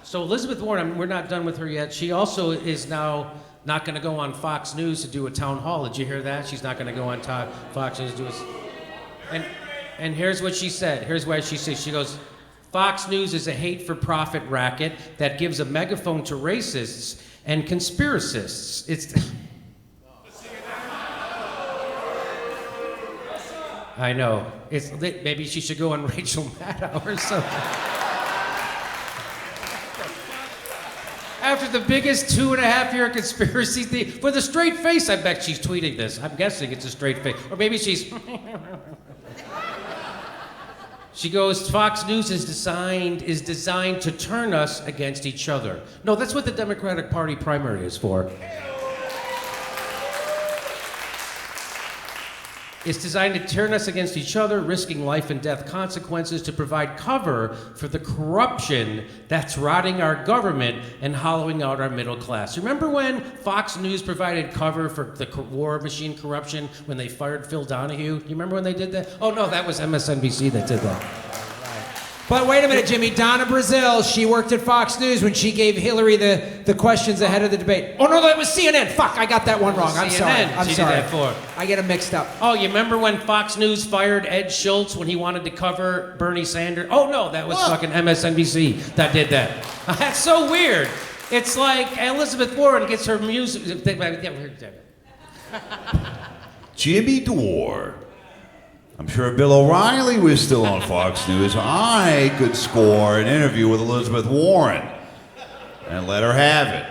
So Elizabeth Warren, we're not done with her yet. She also is now not going to go on Fox News to do a town hall. Did you hear that? She's not going to go on Fox News to do a... And here's what she said. Here's what she says. She goes, Fox News is a hate-for-profit racket that gives a megaphone to racists and conspiracists. It's... I know. Maybe she should go on Rachel Maddow or something. After the biggest 2.5-year conspiracy thing, with a straight face, I bet she's tweeting this. I'm guessing it's a straight face. Or maybe she's... She goes, Fox News is designed to turn us against each other. No, that's what the Democratic Party primary is for. It's designed to turn us against each other, risking life and death consequences to provide cover for the corruption that's rotting our government and hollowing out our middle class. Remember when Fox News provided cover for the war machine corruption when they fired Phil Donahue? You remember when they did that? Oh no, that was MSNBC that did that. But wait a minute, Jimmy. Donna Brazile, she worked at Fox News when she gave Hillary the questions ahead of the debate. Oh, no, that was CNN. Fuck, I got that one wrong. I'm sorry. I'm sorry. Did that for. I get them mixed up. Oh, you remember when Fox News fired Ed Schultz when he wanted to cover Bernie Sanders? Oh, no, that was fucking MSNBC that did that. That's so weird. It's like Elizabeth Warren gets her music... Jimmy Dore. I'm sure if Bill O'Reilly was still on Fox News, I could score an interview with Elizabeth Warren and let her have it.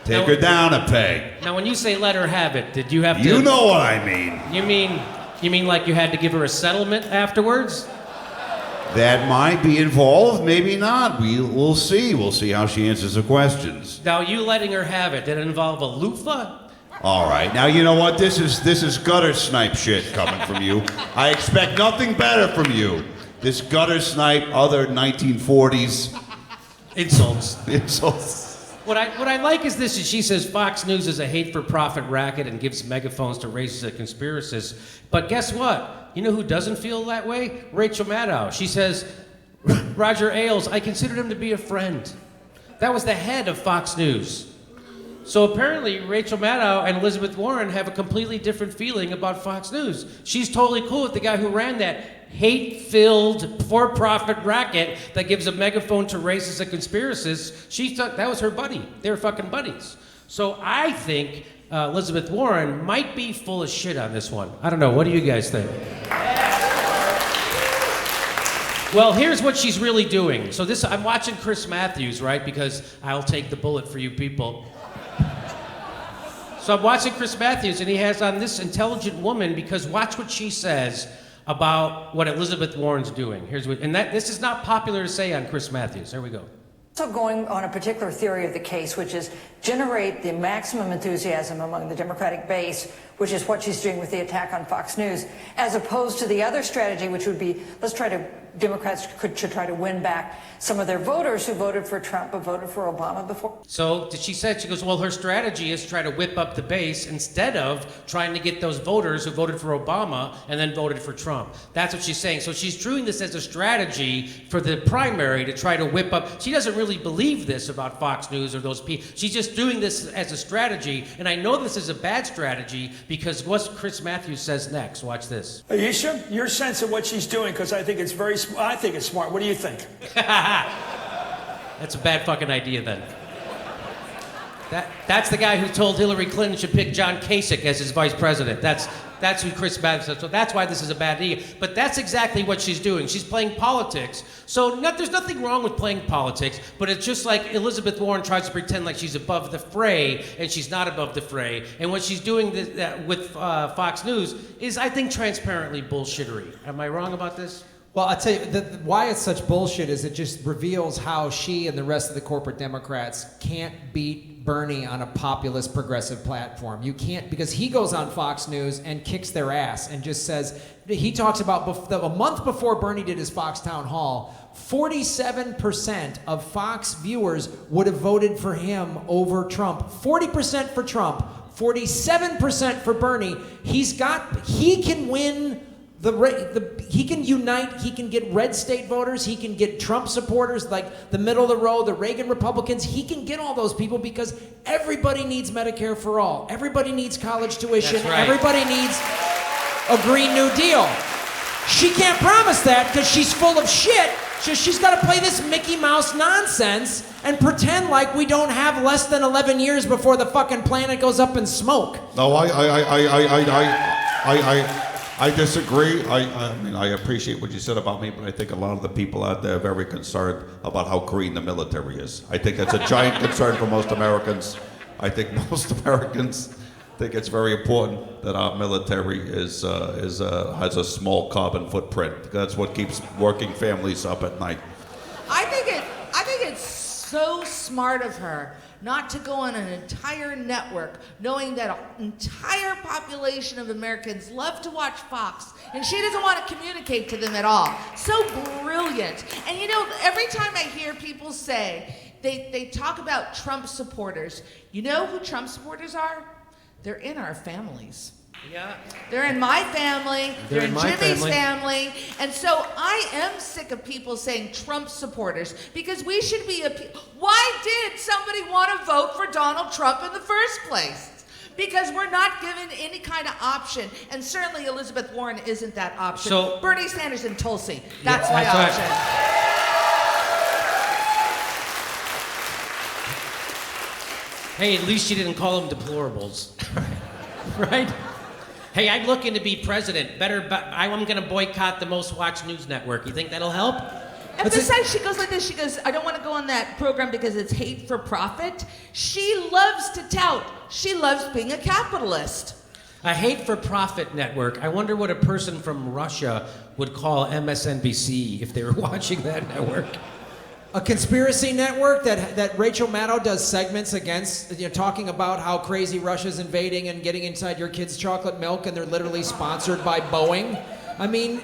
Take her down a peg. Now, when you say let her have it, did you have to... You know what I mean. You mean like you had to give her a settlement afterwards? That might be involved, maybe not. We'll see. We'll see how she answers the questions. Now, you letting her have it, did it involve a loofah? All right, now you know what? This is gutter snipe shit coming from you. I expect nothing better from you. This gutter snipe, other 1940s insults. What I like is this: is she says Fox News is a hate-for-profit racket and gives megaphones to racists and conspiracists. But guess what? You know who doesn't feel that way? Rachel Maddow. She says, Roger Ailes, I considered him to be a friend. That was the head of Fox News. So apparently, Rachel Maddow and Elizabeth Warren have a completely different feeling about Fox News. She's totally cool with the guy who ran that hate-filled, for-profit racket that gives a megaphone to racists and conspiracists. She thought that was her buddy. They were fucking buddies. So I think Elizabeth Warren might be full of shit on this one. I don't know. What do you guys think? Well, here's what she's really doing. So I'm watching Chris Matthews, right? Because I'll take the bullet for you people. So I'm watching Chris Matthews, and he has on this intelligent woman, because watch what she says about what Elizabeth Warren's doing. This is not popular to say on Chris Matthews. Here we go. Also going on a particular theory of the case, which is generate the maximum enthusiasm among the Democratic base, which is what she's doing with the attack on Fox News, as opposed to the other strategy, which would be, Democrats should try to win back some of their voters who voted for Trump but voted for Obama before. So she goes, well, her strategy is try to whip up the base instead of trying to get those voters who voted for Obama and then voted for Trump. That's what she's saying. So she's doing this as a strategy for the primary to try to whip up. She doesn't really believe this about Fox News or those people. She's just doing this as a strategy. And I know this is a bad strategy because what Chris Matthews says next. Watch this. Are you sure? Your sense of what she's doing, because I think it's very smart. I think it's smart. What do you think? That's a bad fucking idea then. That's the guy who told Hillary Clinton should pick John Kasich as his vice president. That's who Chris Matthews said. So that's why this is a bad idea. But that's exactly what she's doing. She's playing politics. So there's nothing wrong with playing politics, but it's just like Elizabeth Warren tries to pretend like she's above the fray, and she's not above the fray. And what she's doing with Fox News is, I think, transparently bullshittery. Am I wrong about this? Well, I'll tell you, why it's such bullshit is it just reveals how she and the rest of the corporate Democrats can't beat Bernie on a populist progressive platform. You can't, because he goes on Fox News and kicks their ass and just says, he talks about a month before Bernie did his Fox town hall, 47% of Fox viewers would have voted for him over Trump. 40% for Trump, 47% for Bernie. He can win He can unite, he can get red state voters, he can get Trump supporters, like the middle of the road, the Reagan Republicans. He can get all those people because everybody needs Medicare for all. Everybody needs college tuition. That's right. Everybody needs a Green New Deal. She can't promise that because she's full of shit. She's got to play this Mickey Mouse nonsense and pretend like we don't have less than 11 years before the fucking planet goes up in smoke. No, I disagree. I mean, I appreciate what you said about me, but I think a lot of the people out there are very concerned about how green the military is. I think that's a giant concern for most Americans. I think most Americans think it's very important that our military has a small carbon footprint. That's what keeps working families up at night. I think it's so smart of her not to go on an entire network knowing that an entire population of Americans love to watch Fox and she doesn't want to communicate to them at all. So brilliant. And you know, every time I hear people say, they talk about Trump supporters, you know who Trump supporters are? They're in our families. Yeah. They're in my family, they're in my Jimmy's family. And so I am sick of people saying Trump supporters because we should be why did somebody want to vote for Donald Trump in the first place? Because we're not given any kind of option. And certainly Elizabeth Warren isn't that option. So, Bernie Sanders and Tulsi, that's yeah, my that's option. right. Hey, at least you didn't call them deplorables. Right? Hey, I'm looking to be president. I'm going to boycott the most watched news network. You think that'll help? And besides, she goes like this. She goes, I don't want to go on that program because it's hate for profit. She loves to tout. She loves being a capitalist. A hate-for-profit network. I wonder what a person from Russia would call MSNBC if they were watching that network. A conspiracy network that Rachel Maddow does segments against, talking about how crazy Russia's invading and getting inside your kids' chocolate milk, and they're literally sponsored by Boeing. I mean,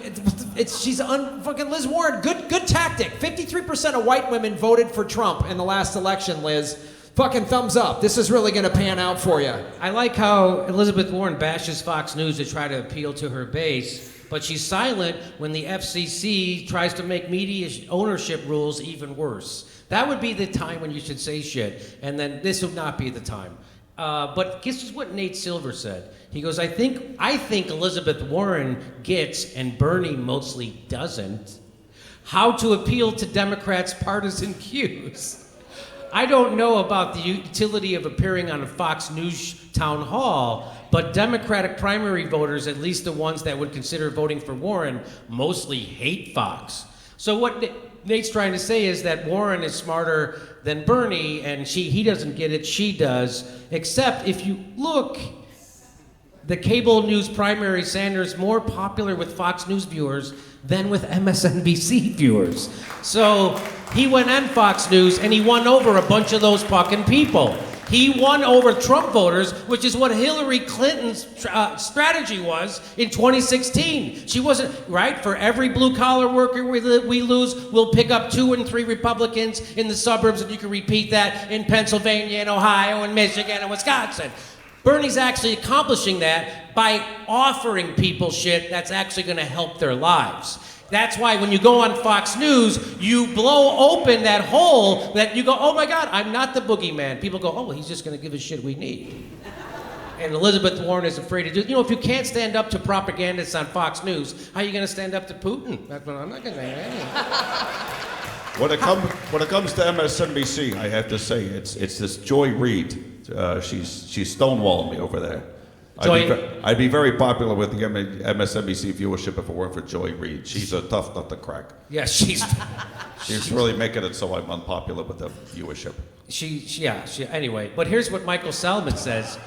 she's fucking Liz Warren. Good tactic. 53% of white women voted for Trump in the last election, Liz. Fucking thumbs up. This is really going to pan out for you. I like how Elizabeth Warren bashes Fox News to try to appeal to her base, but she's silent when the FCC tries to make media ownership rules even worse. That would be the time when you should say shit, and then this would not be the time. But this is what Nate Silver said. He goes, I think Elizabeth Warren gets, and Bernie mostly doesn't, how to appeal to Democrats' partisan cues. I don't know about the utility of appearing on a Fox News town hall, but Democratic primary voters, at least the ones that would consider voting for Warren, mostly hate Fox. So what Nate's trying to say is that Warren is smarter than Bernie, and he doesn't get it, she does. Except if you look, the cable news primary, Sanders more popular with Fox News viewers than with MSNBC viewers. So he went on Fox News and he won over a bunch of those fucking people. He won over Trump voters, which is what Hillary Clinton's strategy was in 2016. She wasn't, right? For every blue-collar worker we lose, we'll pick up 2 and 3 Republicans in the suburbs, and you can repeat that in Pennsylvania and Ohio and Michigan and Wisconsin. Bernie's actually accomplishing that by offering people shit that's actually going to help their lives. That's why when you go on Fox News, you blow open that hole that you go, oh my God, I'm not the boogeyman. People go, oh, well, he's just going to give us shit we need. And Elizabeth Warren is afraid to do it. You know, if you can't stand up to propagandists on Fox News, how are you going to stand up to Putin? That's what I'm not going to say. When it comes to MSNBC, I have to say it's this Joy Reid. She's stonewalling me over there. I'd be very popular with the MSNBC viewership if it weren't for Joy Reid. She's a tough nut to crack. Yeah, she's really making it so I'm unpopular with the viewership. Anyway, but here's what Michael Salmon says.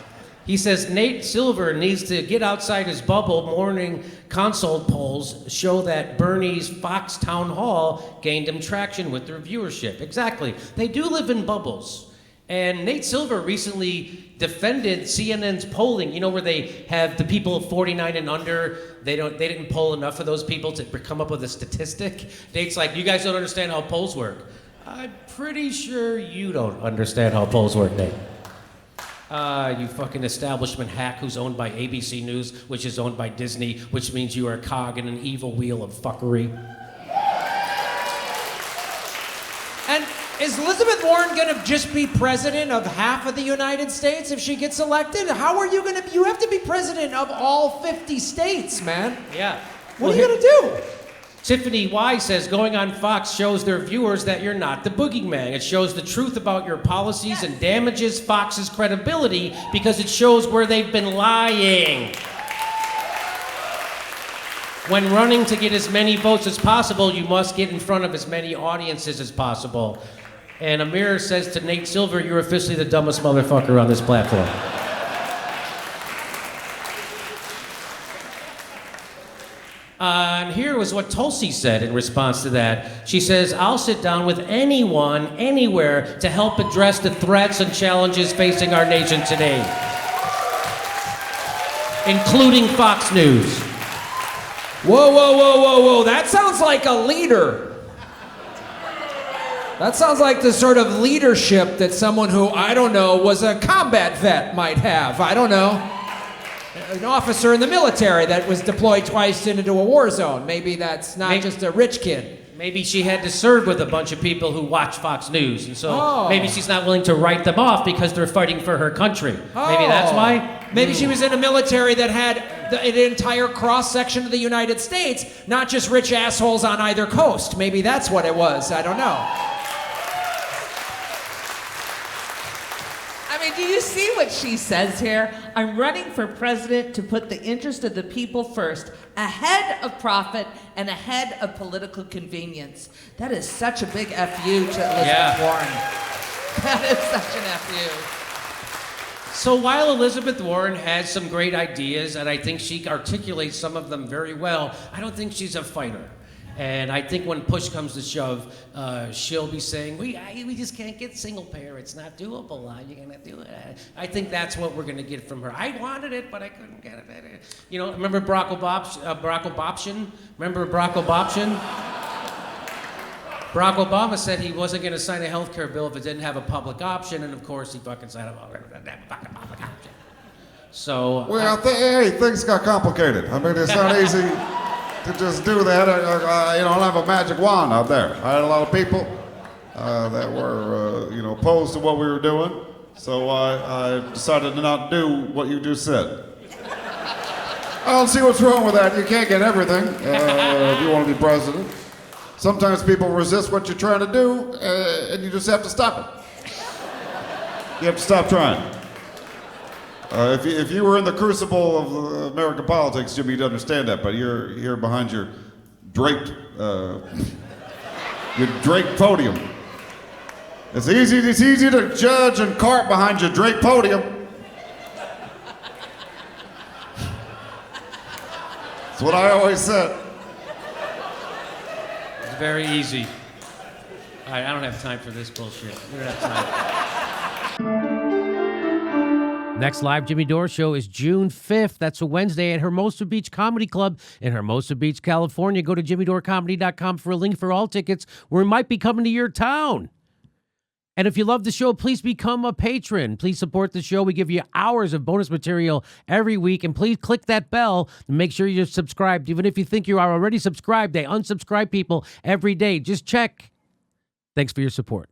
He says Nate Silver needs to get outside his bubble. Morning consult polls show that Bernie's Fox Town Hall gained him traction with their viewership. Exactly. They do live in bubbles. And Nate Silver recently defended CNN's polling, you know, where they have the people 49 and under, they didn't poll enough of those people to come up with a statistic. Nate's like, you guys don't understand how polls work. I'm pretty sure you don't understand how polls work, Nate. You fucking establishment hack who's owned by ABC News, which is owned by Disney, which means you are a cog in an evil wheel of fuckery. And is Elizabeth Warren going to just be president of half of the United States if she gets elected? How are you going to... You have to be president of all 50 states, man. Yeah. What are you going to do? Tiffany Y says, going on Fox shows their viewers that you're not the boogeyman. It shows the truth about your policies and damages Fox's credibility because it shows where they've been lying. When running to get as many votes as possible, you must get in front of as many audiences as possible. And Amir says to Nate Silver, you're officially the dumbest motherfucker on this platform. And here was what Tulsi said in response to that. She says, I'll sit down with anyone, anywhere, to help address the threats and challenges facing our nation today, including Fox News. Whoa, whoa, whoa, whoa, whoa. That sounds like a leader. That sounds like the sort of leadership that someone who, I don't know, was a combat vet might have. I don't know. An officer in the military that was deployed twice into a war zone. Maybe that's not just a rich kid. Maybe she had to serve with a bunch of people who watch Fox News, and so maybe she's not willing to write them off because they're fighting for her country. Maybe that's why? Maybe she was in a military that had an entire cross-section of the United States, not just rich assholes on either coast. Maybe that's what it was. I don't know. I mean, do you see what she says here? I'm running for president to put the interest of the people first, ahead of profit and ahead of political convenience. That is such a big FU to Elizabeth Warren. That is such an FU. So while Elizabeth Warren has some great ideas, and I think she articulates some of them very well, I don't think she's a fighter. And I think when push comes to shove, she'll be saying, we just can't get single payer. It's not doable. How are you going to do it? I think that's what we're going to get from her. I wanted it, but I couldn't get it. You know, remember Barack Obama? Remember Barack Obama? Barack Obama said he wasn't going to sign a health care bill if it didn't have a public option, and of course he fucking signed a fucking public option. So... Well, hey, things got complicated. I mean, it's not easy to just do that. I don't have a magic wand out there. I had a lot of people that were, opposed to what we were doing, so I decided to not do what you just said. I don't see what's wrong with that. You can't get everything if you want to be president. Sometimes people resist what you're trying to do, and you just have to stop it. You have to stop trying. If you were in the crucible of American politics, Jimmy, you'd understand that. But you're here behind your draped podium. It's easy to judge and cart behind your draped podium. That's what I always said. It's very easy. All right, I don't have time for this bullshit. We don't have time. Next live Jimmy Dore show is June 5th. That's a Wednesday at Hermosa Beach Comedy Club in Hermosa Beach, California. Go to jimmydorecomedy.com for a link for all tickets. We might be coming to your town. And if you love the show, please become a patron. Please support the show. We give you hours of bonus material every week. And please click that bell and make sure you're subscribed. Even if you think you are already subscribed, they unsubscribe people every day. Just check. Thanks for your support.